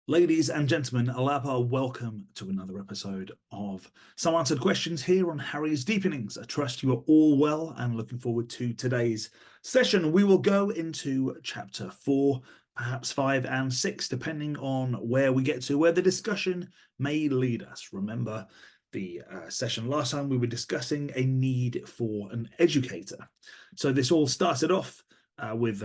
Ladies and gentlemen, Alapa, welcome to another episode of Some Answered Questions here on Harry's Deepenings. I trust you are all well and looking forward to today's session. We will go into chapter 4, perhaps 5 and 6, depending on where we get to, where the discussion may lead us. Remember the session last time we were discussing a need for an educator. So this all started off with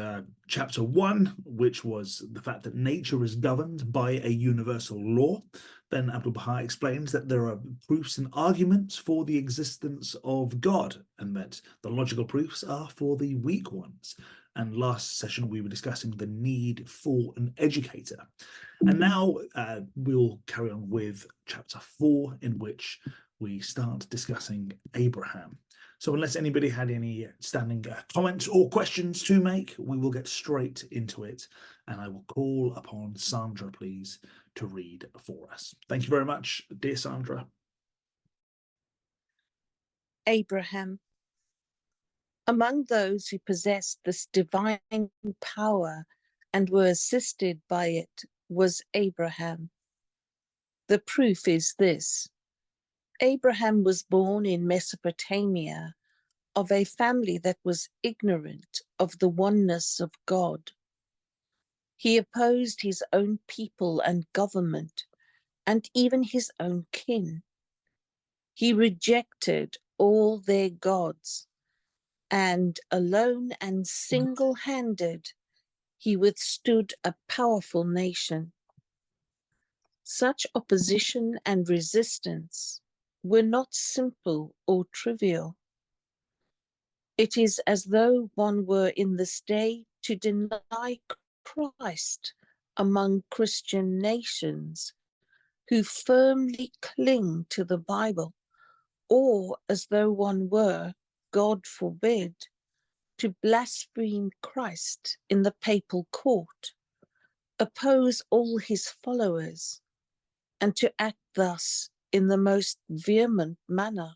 chapter 1, which was the fact that nature is governed by a universal law. Then Abdu'l-Baha explains that there are proofs and arguments for the existence of God, and that the logical proofs are for the weak ones. And last session we were discussing the need for an educator. And now we'll carry on with chapter 4, in which we start discussing Abraham. So unless anybody had any standing comments or questions to make, we will get straight into it. And I will call upon Sandra, please, to read for us. Thank you very much, dear Sandra. Abraham. Among those who possessed this divine power and were assisted by it was Abraham. The proof is this. Abraham was born in Mesopotamia of a family that was ignorant of the oneness of God. He opposed his own people and government, and even his own kin. He rejected all their gods, and alone and single-handed, he withstood a powerful nation. Such opposition and resistance were not simple or trivial. It is as though one were in this day to deny Christ among Christian nations who firmly cling to the Bible, or as though one were, God forbid, to blaspheme Christ in the papal court, oppose all his followers, and to act thus in the most vehement manner.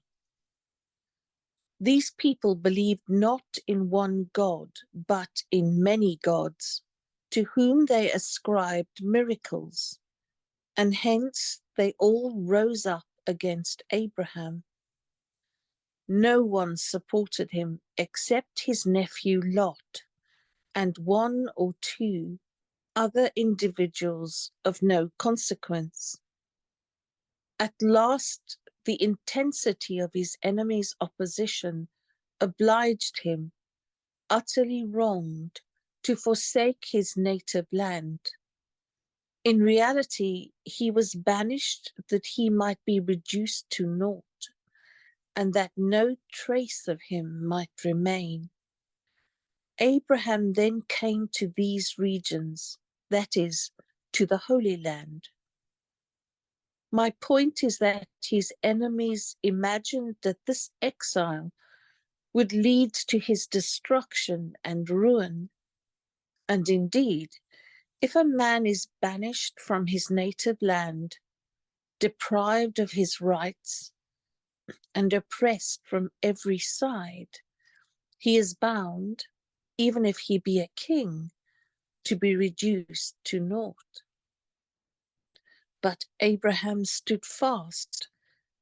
These people believed not in one God, but in many gods, to whom they ascribed miracles, and hence they all rose up against Abraham. No one supported him except his nephew Lot, and one or two other individuals of no consequence. At last, the intensity of his enemy's opposition obliged him, utterly wronged, to forsake his native land. In reality, he was banished that he might be reduced to naught, and that no trace of him might remain. Abraham then came to these regions, that is, to the Holy Land. My point is that his enemies imagined that this exile would lead to his destruction and ruin. And indeed, if a man is banished from his native land, deprived of his rights, and oppressed from every side, he is bound, even if he be a king, to be reduced to naught. But Abraham stood fast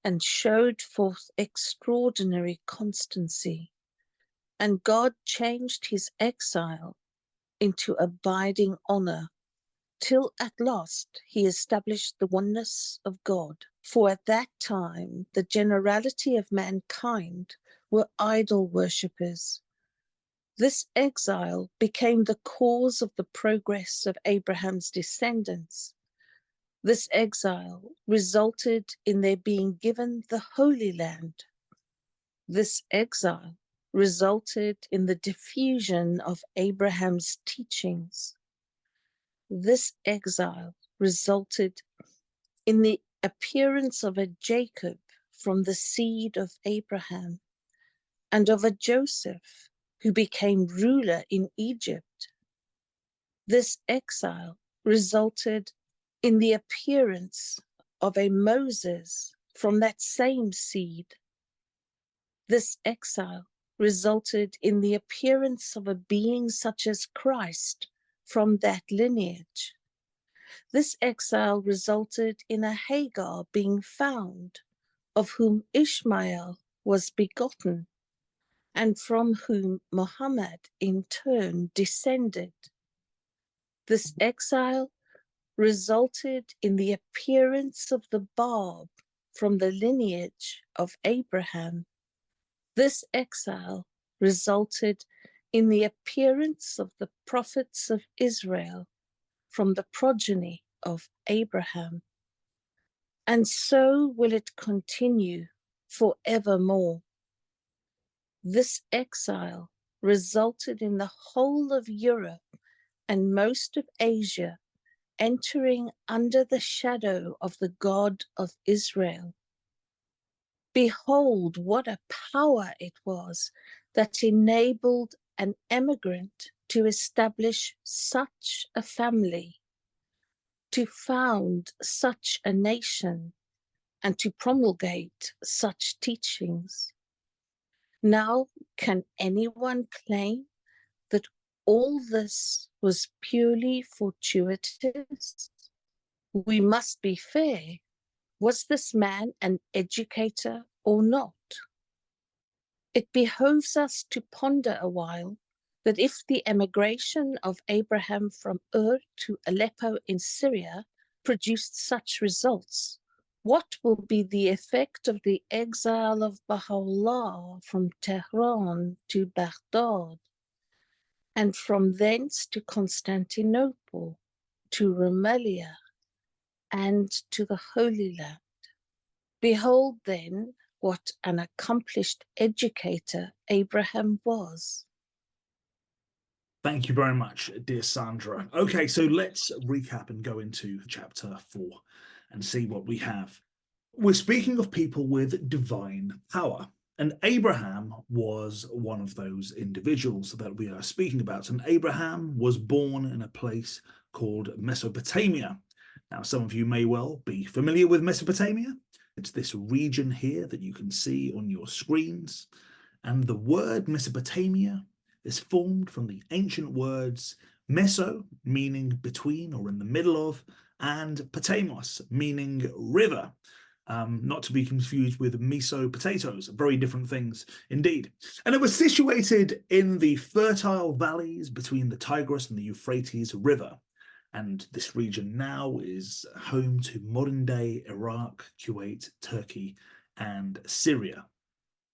and showed forth extraordinary constancy, and God changed his exile into abiding honor, till at last he established the oneness of God. For at that time the generality of mankind were idol worshippers. This exile became the cause of the progress of Abraham's descendants. This exile resulted in their being given the Holy Land. This exile resulted in the diffusion of Abraham's teachings. This exile resulted in the appearance of a Jacob from the seed of Abraham, and of a Joseph who became ruler in Egypt. This exile resulted in the appearance of a Moses from that same seed. This exile resulted in the appearance of a being such as Christ from that lineage. This exile resulted in a Hagar being found, of whom Ishmael was begotten, and from whom Muhammad in turn descended. This exile resulted in the appearance of the Bab from the lineage of Abraham. This exile resulted in the appearance of the prophets of Israel from the progeny of Abraham. And so will it continue forevermore. This exile resulted in the whole of Europe and most of Asia entering under the shadow of the God of Israel. Behold, what a power it was that enabled an emigrant to establish such a family, to found such a nation, and to promulgate such teachings. Now, can anyone claim that all this was purely fortuitous? We must be fair. Was this man an educator or not? It behoves us to ponder a while that if the emigration of Abraham from Ur to Aleppo in Syria produced such results, what will be the effect of the exile of Baha'u'llah from Tehran to Baghdad, and from thence to Constantinople, to Rumelia, and to the Holy Land? Behold then what an accomplished educator Abraham was. Thank you very much, dear Sandra. Okay, so let's recap and go into chapter 4 and see what we have. We're speaking of people with divine power, and Abraham was one of those individuals that we are speaking about. And Abraham was born in a place called Mesopotamia. Now, some of you may well be familiar with Mesopotamia. It's this region here that you can see on your screens. And the word Mesopotamia is formed from the ancient words meso, meaning between or in the middle of, and potamos, meaning river. Not to be confused with miso potatoes, very different things indeed. And it was situated in the fertile valleys between the Tigris and the Euphrates River. And this region now is home to modern-day Iraq, Kuwait, Turkey, and Syria.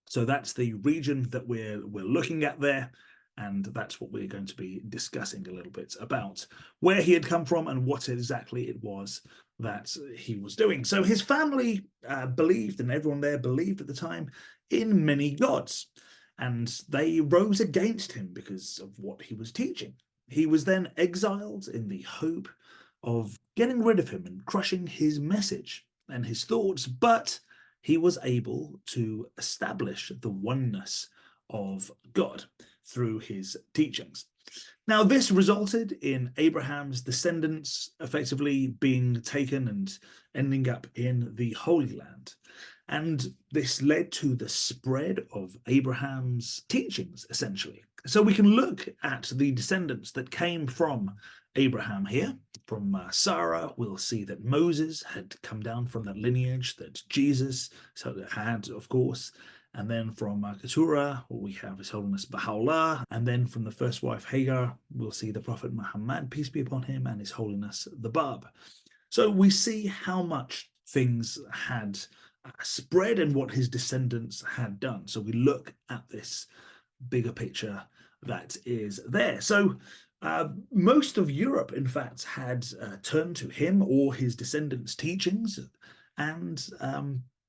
So that's the region that we're looking at there, and that's what we're going to be discussing a little bit about, where he had come from and what exactly it was that he was doing. So his family believed, and everyone there believed at the time, in many gods, and they rose against him because of what he was teaching. He was then exiled in the hope of getting rid of him and crushing his message and his thoughts, but he was able to establish the oneness of God through his teachings. Now, this resulted in Abraham's descendants effectively being taken and ending up in the Holy Land. And this led to the spread of Abraham's teachings, essentially. So we can look at the descendants that came from Abraham here. From Sarah, we'll see that Moses had come down from that lineage that Jesus had, of course. And then from Keturah, we have His Holiness Baha'u'llah. And then from the first wife Hagar, we'll see the Prophet Muhammad, peace be upon him, and His Holiness the Bab. So we see how much things had spread and what his descendants had done. So we look at this bigger picture that is there. So most of Europe, in fact, had turned to him or his descendants' teachings, and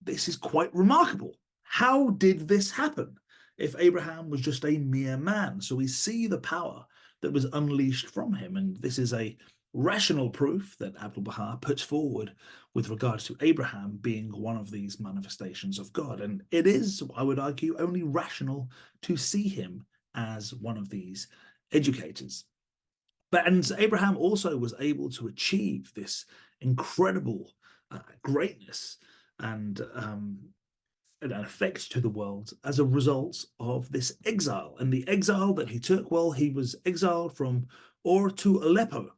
this is quite remarkable. How did this happen if Abraham was just a mere man? So we see the power that was unleashed from him, and this is a rational proof that Abdu'l-Baha puts forward with regards to Abraham being one of these manifestations of God. And it is, I would argue, only rational to see him as one of these educators. And Abraham also was able to achieve this incredible greatness and an effect to the world as a result of this exile. And the exile that he took, well, he was exiled from Ur to Aleppo.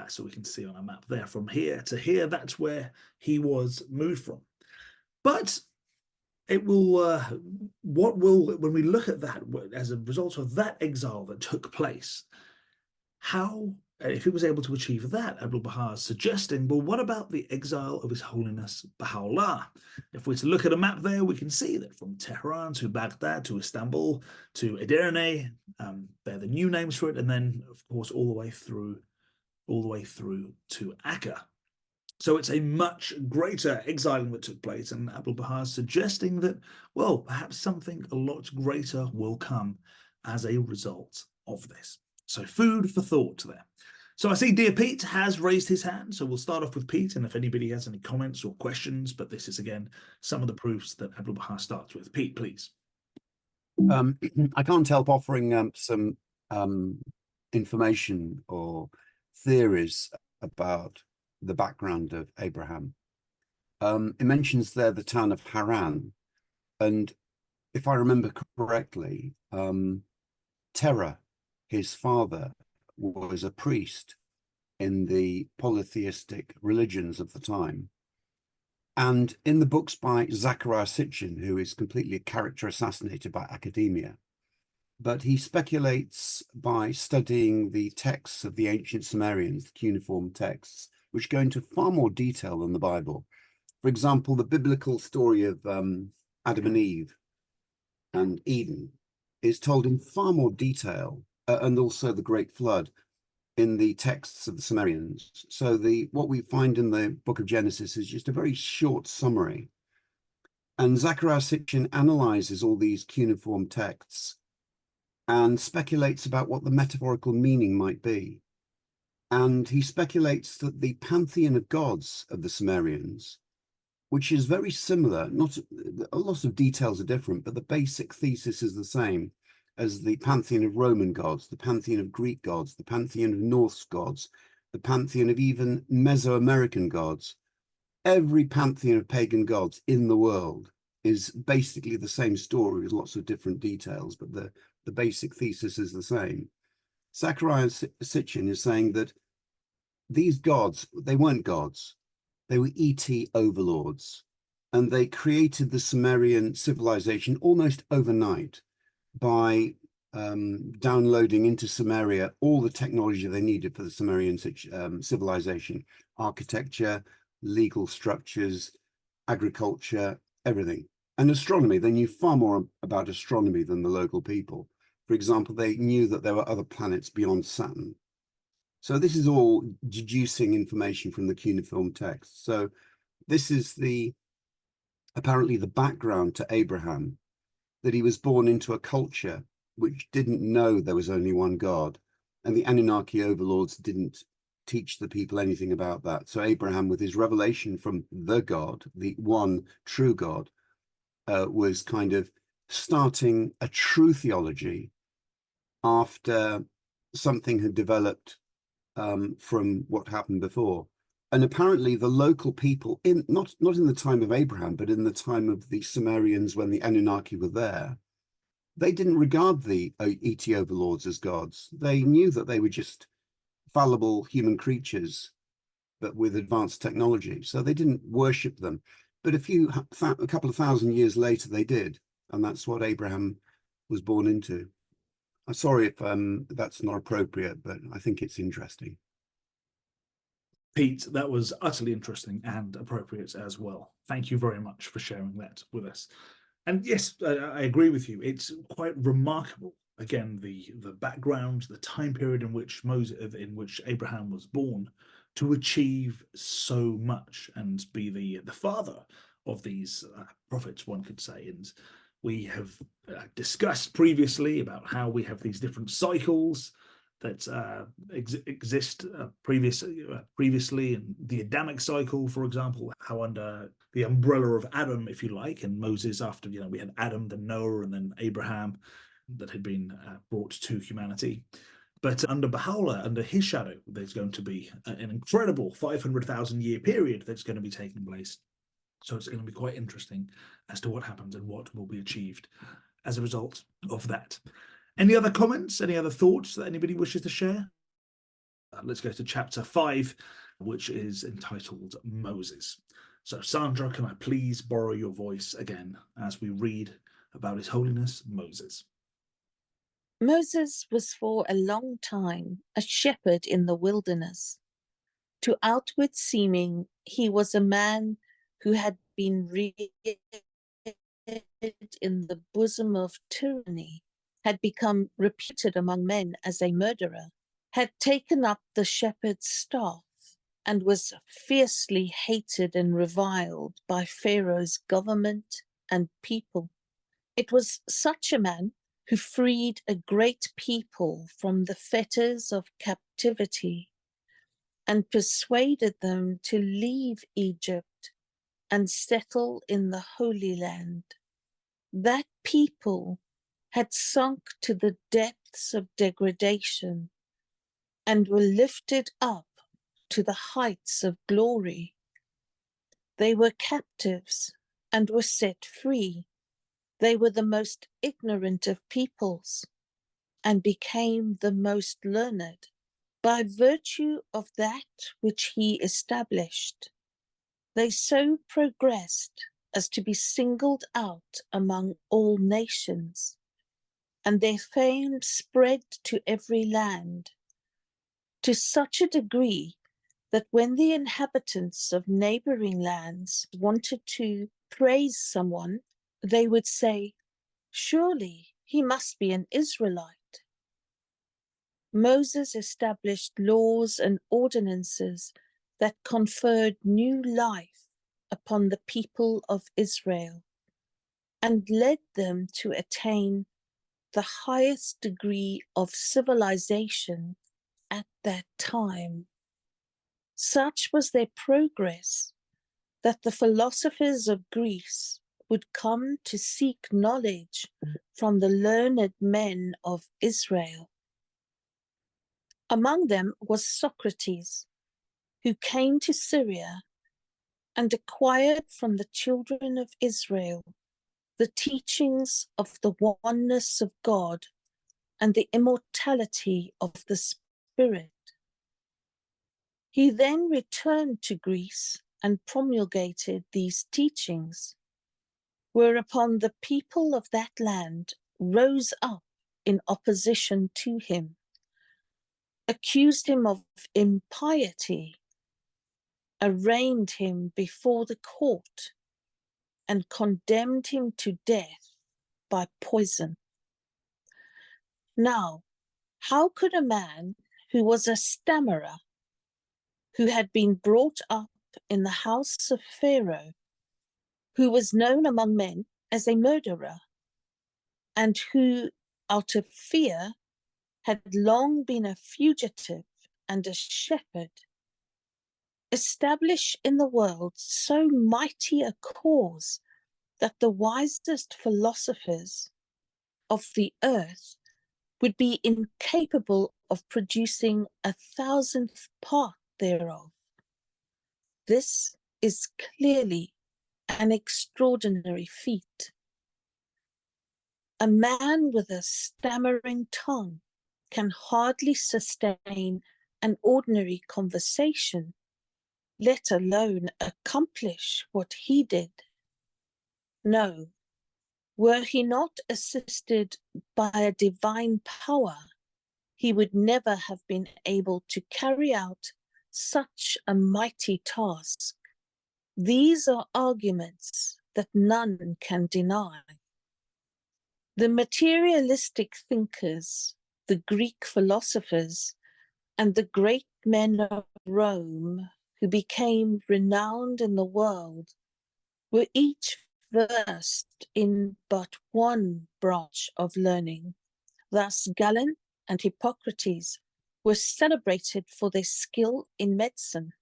So we can see on a map there, from here to here, that's where he was moved from. But it will, when we look at that, as a result of that exile that took place, how, if he was able to achieve that, Abdu'l-Baha is suggesting, well, what about the exile of His Holiness Baha'u'llah? If we're to look at a map there, we can see that from Tehran to Baghdad to Istanbul to Edirne, they're the new names for it, and then, of course, all the way through to Akka. So it's a much greater exiling that took place, and Abdu'l-Baha is suggesting that, well, perhaps something a lot greater will come as a result of this. So food for thought there. So I see Dear Pete has raised his hand, so we'll start off with Pete, and if anybody has any comments or questions, but this is, again, some of the proofs that Abdu'l-Baha starts with. Pete, please. I can't help offering some information or theories about the background of Abraham. It mentions there the town of Haran, and if I remember correctly, Terah, his father, was a priest in the polytheistic religions of the time. And in the books by Zecharia Sitchin, who is completely a character assassinated by academia, but he speculates by studying the texts of the ancient Sumerians, the cuneiform texts, which go into far more detail than the Bible. For example, the biblical story of Adam and Eve and Eden is told in far more detail, and also the Great Flood in the texts of the Sumerians. So what we find in the book of Genesis is just a very short summary. And Zecharia Sitchin analyzes all these cuneiform texts and speculates about what the metaphorical meaning might be. And he speculates that the pantheon of gods of the Sumerians, which is very similar, not a lot of details are different, but the basic thesis is the same as the pantheon of Roman gods, the pantheon of Greek gods, the pantheon of Norse gods, the pantheon of even Mesoamerican gods. Every pantheon of pagan gods in the world is basically the same story with lots of different details, but the basic thesis is the same. Zecharia Sitchin is saying that these gods, they weren't gods, they were ET overlords, and they created the Sumerian civilization almost overnight by downloading into Sumeria all the technology they needed for the Sumerian civilization, architecture, legal structures, agriculture, everything. And astronomy, they knew far more about astronomy than the local people. For example, they knew that there were other planets beyond Saturn. So this is all deducing information from the cuneiform text. So this is apparently the background to Abraham, that he was born into a culture which didn't know there was only one God, and the Anunnaki overlords didn't teach the people anything about that. So Abraham, with his revelation from the God, the one true God, was kind of starting a true theology after something had developed from what happened before. And apparently the local people, not in the time of Abraham, but in the time of the Sumerians when the Anunnaki were there, they didn't regard the ET overlords as gods. They knew that they were just fallible human creatures, but with advanced technology. So they didn't worship them. But a couple of thousand years later, they did. And that's what Abraham was born into. I'm sorry if that's not appropriate, but I think it's interesting. Pete, that was utterly interesting and appropriate as well. Thank you very much for sharing that with us. And yes, I agree with you. It's quite remarkable. Again, the background, the time period in which Abraham was born, to achieve so much and be the father of these prophets, one could say. And we have discussed previously about how we have these different cycles that exist previously, and the Adamic cycle, for example, how under the umbrella of Adam, if you like, and Moses, after we had Adam, then Noah, and then Abraham, that had been brought to humanity. But under Baha'u'llah, under his shadow, there's going to be an incredible 500,000 year period that's going to be taking place. So it's going to be quite interesting as to what happens and what will be achieved as a result of that. Any other comments? Any other thoughts that anybody wishes to share? Let's go to chapter 5, which is entitled Moses. So, Sandra, can I please borrow your voice again as we read about His Holiness Moses? Moses was for a long time a shepherd in the wilderness. To outward seeming, he was a man who had been reared in the bosom of tyranny, had become reputed among men as a murderer, had taken up the shepherd's staff, and was fiercely hated and reviled by Pharaoh's government and people. It was such a man who freed a great people from the fetters of captivity and persuaded them to leave Egypt and settle in the Holy Land. That people had sunk to the depths of degradation and were lifted up to the heights of glory. They were captives and were set free. They were the most ignorant of peoples and became the most learned by virtue of that which he established. They so progressed as to be singled out among all nations, and their fame spread to every land, to such a degree that when the inhabitants of neighboring lands wanted to praise someone, they would say, "Surely he must be an Israelite." Moses established laws and ordinances that conferred new life upon the people of Israel and led them to attain the highest degree of civilization at that time. Such was their progress that the philosophers of Greece would come to seek knowledge from the learned men of Israel. Among them was Socrates, who came to Syria and acquired from the children of Israel the teachings of the oneness of God and the immortality of the Spirit. He then returned to Greece and promulgated these teachings, whereupon the people of that land rose up in opposition to him, accused him of impiety, arraigned him before the court, and condemned him to death by poison. Now, how could a man who was a stammerer, who had been brought up in the house of Pharaoh, who was known among men as a murderer, and who, out of fear, had long been a fugitive and a shepherd, establish in the world so mighty a cause that the wisest philosophers of the earth would be incapable of producing 1,000th part thereof? This is clearly an extraordinary feat. A man with a stammering tongue can hardly sustain an ordinary conversation, let alone accomplish what he did. No, were he not assisted by a divine power, he would never have been able to carry out such a mighty task. These are arguments that none can deny. The materialistic thinkers, the Greek philosophers, and the great men of Rome who became renowned in the world were each versed in but one branch of learning. Thus Galen and Hippocrates were celebrated for their skill in medicine,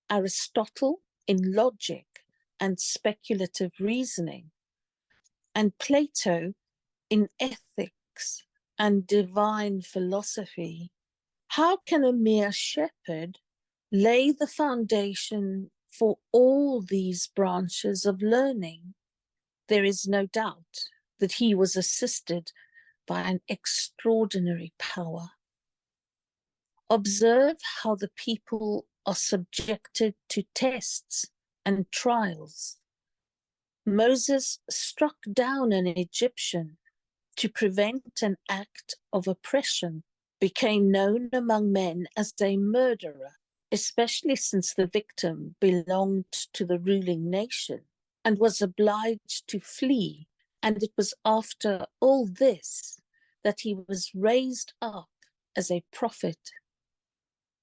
Aristotle in logic and speculative reasoning, and Plato in ethics and divine philosophy. How can a mere shepherd lay the foundation for all these branches of learning? There is no doubt that he was assisted by an extraordinary power. Observe how the people are subjected to tests and trials. Moses struck down an Egyptian to prevent an act of oppression, became known among men as a murderer, especially since the victim belonged to the ruling nation and was obliged to flee. And it was after all this that he was raised up as a prophet.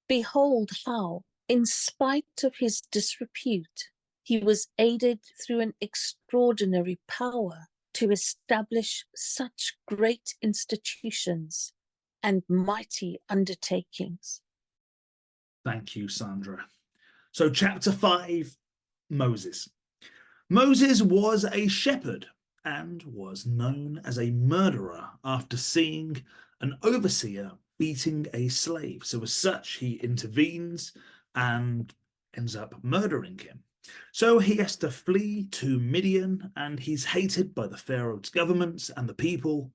Behold how, in spite of his disrepute, he was aided through an extraordinary power to establish such great institutions and mighty undertakings. Thank you, Sandra. So chapter 5, Moses. Moses was a shepherd and was known as a murderer after seeing an overseer beating a slave. So as such, he intervenes and ends up murdering him. So he has to flee to Midian, and he's hated by the Pharaoh's government and the people,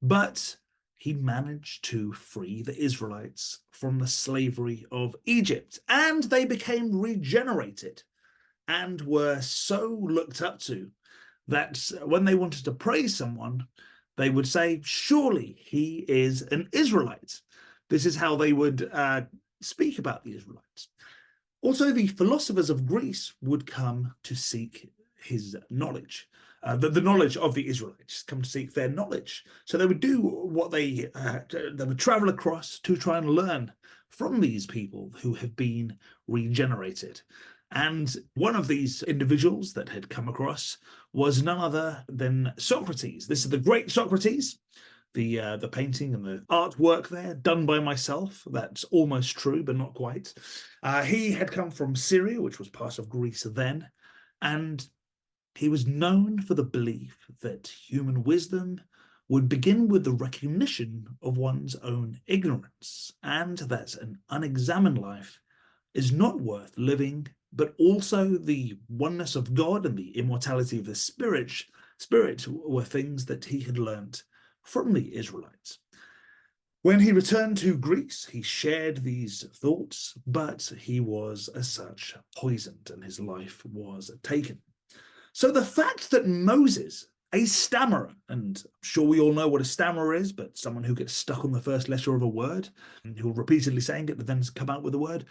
but he managed to free the Israelites from the slavery of Egypt, and they became regenerated and were so looked up to that when they wanted to praise someone, they would say, surely he is an Israelite. This is how they would speak about the Israelites. Also, the philosophers of Greece would come to seek his knowledge, the knowledge of the Israelites, come to seek their knowledge. So they would do what they would travel across to try and learn from these people who have been regenerated. And one of these individuals that had come across was none other than Socrates. This is the great Socrates. The painting and the artwork there done by myself. That's almost true, but not quite. He had come from Syria, which was part of Greece then, and he was known for the belief that human wisdom would begin with the recognition of one's own ignorance, and that an unexamined life is not worth living, but also the oneness of God and the immortality of the spirit were things that he had learnt from the Israelites. When he returned to Greece, he shared these thoughts, but he was as such poisoned and his life was taken. So the fact that Moses, a stammerer, and I'm sure we all know what a stammerer is, but someone who gets stuck on the first letter of a word, and who repeatedly saying it, but then come out with a word,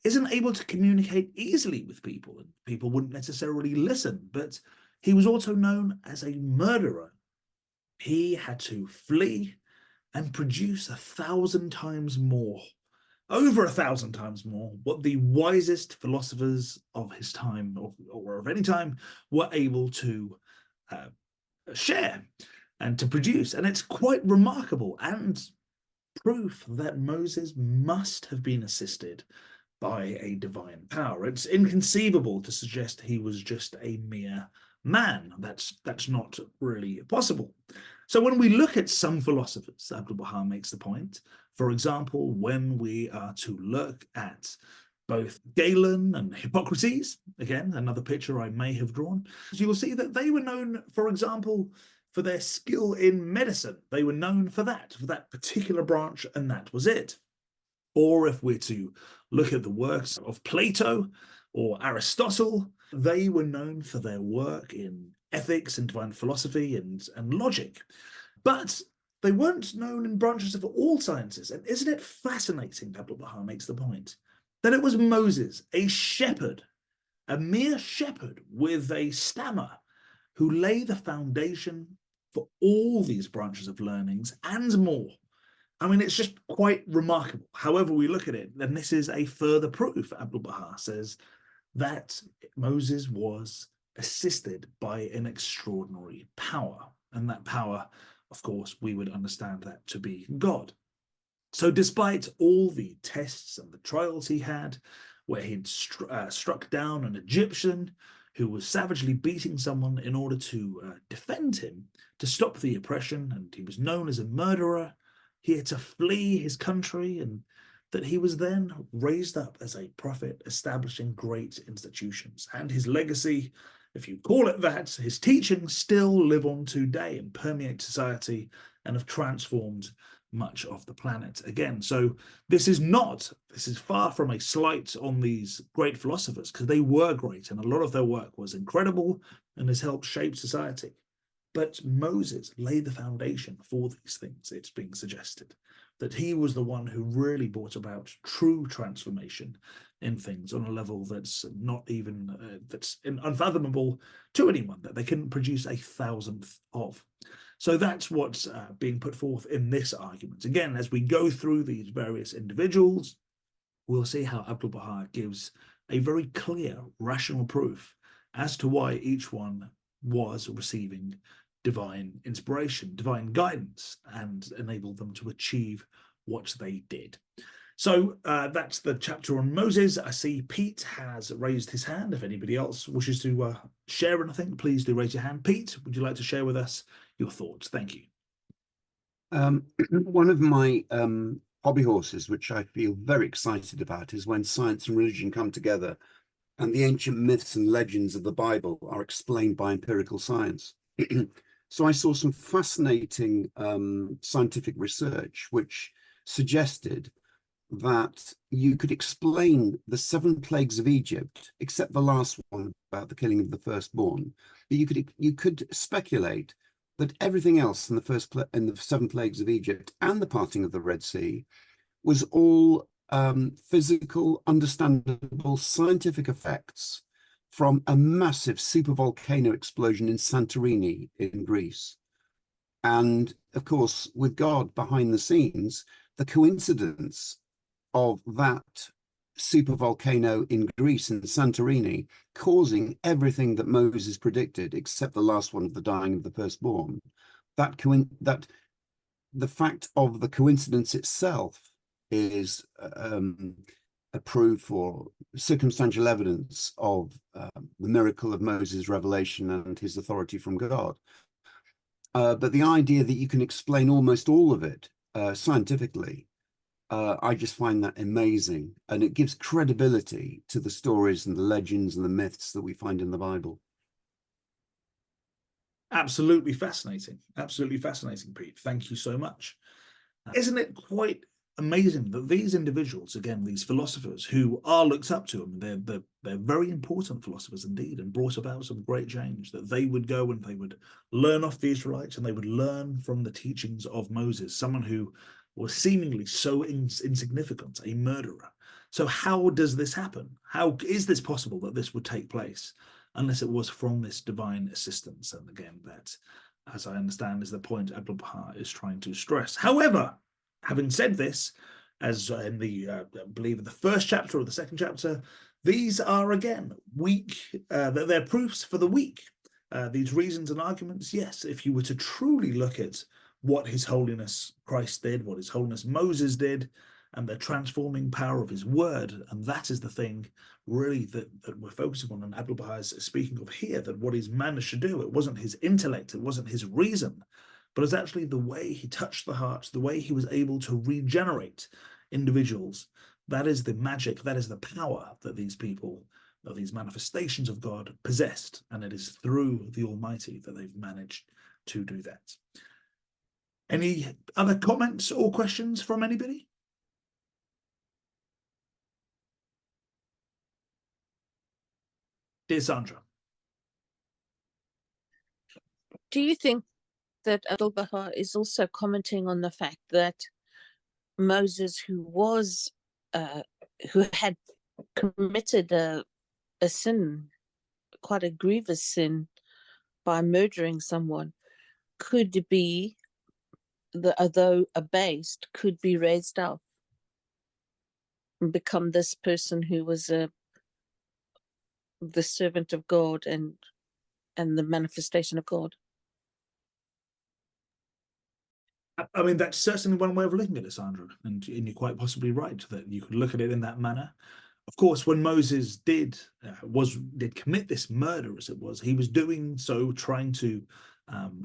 isn't able to communicate easily with people, and people wouldn't necessarily listen, but he was also known as a murderer. He had to flee and produce 1,000 times more, over 1,000 times more, what the wisest philosophers of his time, or of any time, were able to share and to produce. And it's quite remarkable and proof that Moses must have been assisted by a divine power. It's inconceivable to suggest he was just a mere man. That's not really possible. So when we look at some philosophers, Abdu'l-Baha makes the point, for example, when we are to look at both Galen and Hippocrates, again, another picture I may have drawn, you will see that they were known, for example, for their skill in medicine. They were known for that particular branch, and that was it. Or if we're to look at the works of Plato or Aristotle, they were known for their work in ethics and divine philosophy and logic. But they weren't known in branches of all sciences. And isn't it fascinating, Abdu'l-Baha makes the point, that it was Moses, a shepherd, a mere shepherd with a stammer, who lay the foundation for all these branches of learnings and more. I mean, it's just quite remarkable. However we look at it, and this is a further proof, Abdu'l-Baha says, that Moses was assisted by an extraordinary power. And that power, of course, we would understand that to be God. So despite all the tests and the trials he had, where he'd struck down an Egyptian who was savagely beating someone in order to defend him, to stop the oppression, and he was known as a murderer, he had to flee his country, and that he was then raised up as a prophet, establishing great institutions. And his legacy, if you call it that, his teachings still live on today and permeate society and have transformed much of the planet again. So this is far from a slight on these great philosophers, because they were great and a lot of their work was incredible and has helped shape society. But Moses laid the foundation for these things, it's being suggested, that he was the one who really brought about true transformation in things on a level that's not even, that's unfathomable to anyone, that they couldn't produce a thousandth of. So that's what's being put forth in this argument. Again, as we go through these various individuals, we'll see how Abdu'l-Baha gives a very clear, rational proof as to why each one was receiving divine inspiration, divine guidance, and enabled them to achieve what they did. So that's the chapter on Moses. I see Pete has raised his hand. If anybody else wishes to share anything, please do raise your hand. Pete, would you like to share with us your thoughts? Thank you. One of my hobby horses, which I feel very excited about, is when science and religion come together and the ancient myths and legends of the Bible are explained by empirical science. So I saw some fascinating scientific research which suggested that you could explain the 7 plagues of Egypt, except the last one about the killing of the firstborn. But you could speculate that everything else in the 7 plagues of Egypt and the parting of the Red Sea was all physical, understandable, scientific effects from a massive supervolcano explosion in Santorini in Greece. And of course, with God behind the scenes, the coincidence of that supervolcano in Greece and Santorini causing everything that Moses predicted, except the last one of the dying of the firstborn, that the fact of the coincidence itself is a proof or circumstantial evidence of the miracle of Moses' revelation and his authority from God. But the idea that you can explain almost all of it scientifically, I just find that amazing, and it gives credibility to the stories and the legends and the myths that we find in the Bible. Absolutely fascinating, Pete. Thank you so much. Isn't it quite amazing that these individuals, again, these philosophers who are looked up to, they're very important philosophers indeed, and brought about some great change, that they would go and they would learn off the Israelites and they would learn from the teachings of Moses, someone who was seemingly so insignificant, a murderer. So how does this happen? How is this possible that this would take place unless it was from this divine assistance? And again, that, as I understand, is the point Abdu'l-Baha is trying to stress. However, having said this, as in the, I believe in the first chapter or the second chapter, these are again weak, they're proofs for the weak. These reasons and arguments, yes, if you were to truly look at what His Holiness Christ did, what His Holiness Moses did, and the transforming power of his word, and that is the thing really that we're focusing on, and Abdu'l-Baha is speaking of here, that what he's managed to do, it wasn't his intellect, it wasn't his reason, but it's actually the way he touched the hearts, the way he was able to regenerate individuals. That is the magic, that is the power that these people, that these manifestations of God possessed, and it is through the Almighty that they've managed to do that. Any other comments or questions from anybody? Dear Sandra. Do you think that Abdu'l-Baha is also commenting on the fact that Moses, who had committed a sin, quite a grievous sin, by murdering someone, could be, although abased, could be raised up and become this person who was the servant of God and the manifestation of God? I mean, that's certainly one way of looking at it, Sandra, and you're quite possibly right that you could look at it in that manner. Of course, when Moses did commit this murder, as it was, he was doing so trying to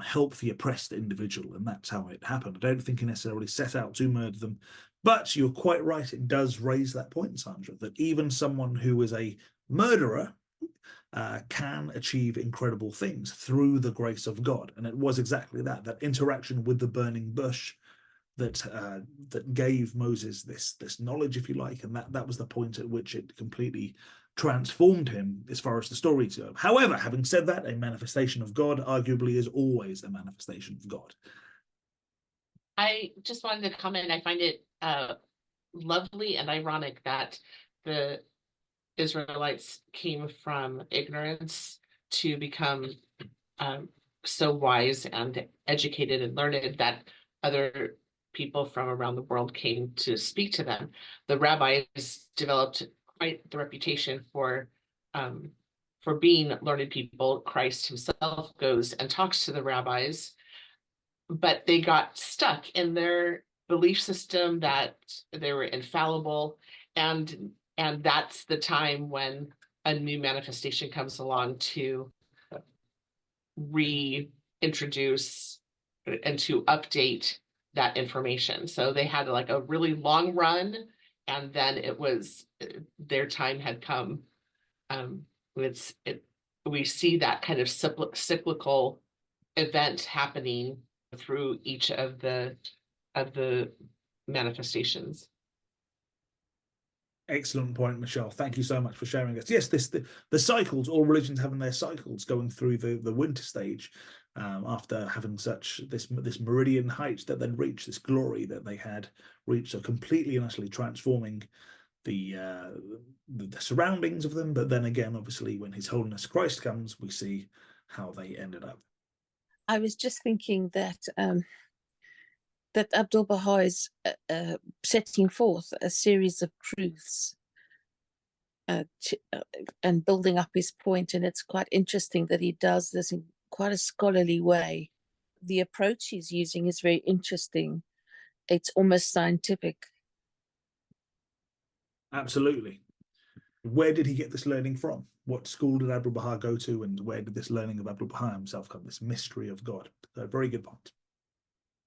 help the oppressed individual, and that's how it happened. I don't think he necessarily set out to murder them, but you're quite right, it does raise that point, Sandra, that even someone who is a murderer can achieve incredible things through the grace of God. And it was exactly that interaction with the burning bush that gave Moses this knowledge, if you like, and that was the point at which it completely transformed him as far as the stories go. However, having said that, a manifestation of God arguably is always a manifestation of God. I just wanted to comment. I find it lovely and ironic that the Israelites came from ignorance to become so wise and educated and learned that other people from around the world came to speak to them. The rabbis developed quite the reputation for being learned people. Christ himself goes and talks to the rabbis, but they got stuck in their belief system that they were infallible, and that's the time when a new manifestation comes along to reintroduce and to update that information. So they had like a really long run, and then it was their time had come. We see that kind of cyclical event happening through each of the manifestations. Excellent point, Michelle. Thank you so much for sharing us. Yes, the cycles, all religions having their cycles, going through the winter stage, after having such this meridian height that then reached this glory that they had reached, so completely and utterly transforming the surroundings of them. But then again, obviously, when His Holiness Christ comes, we see how they ended up. I was just thinking that that Abdu'l-Baha is setting forth a series of truths and building up his point, and it's quite interesting that he does this in quite a scholarly way. The approach he's using is very interesting. It's almost scientific. Absolutely. Where did he get this learning from? What school did Abdu'l-Baha go to, and where did this learning of Abdu'l-Baha himself come? This mystery of God. A very good point.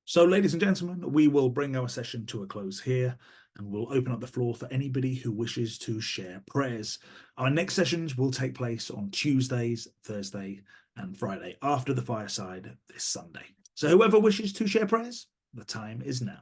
So, ladies and gentlemen, we will bring our session to a close here, and we'll open up the floor for anybody who wishes to share prayers. Our next sessions will take place on Tuesdays, Thursday, and Friday after the fireside this Sunday. So whoever wishes to share prayers, the time is now.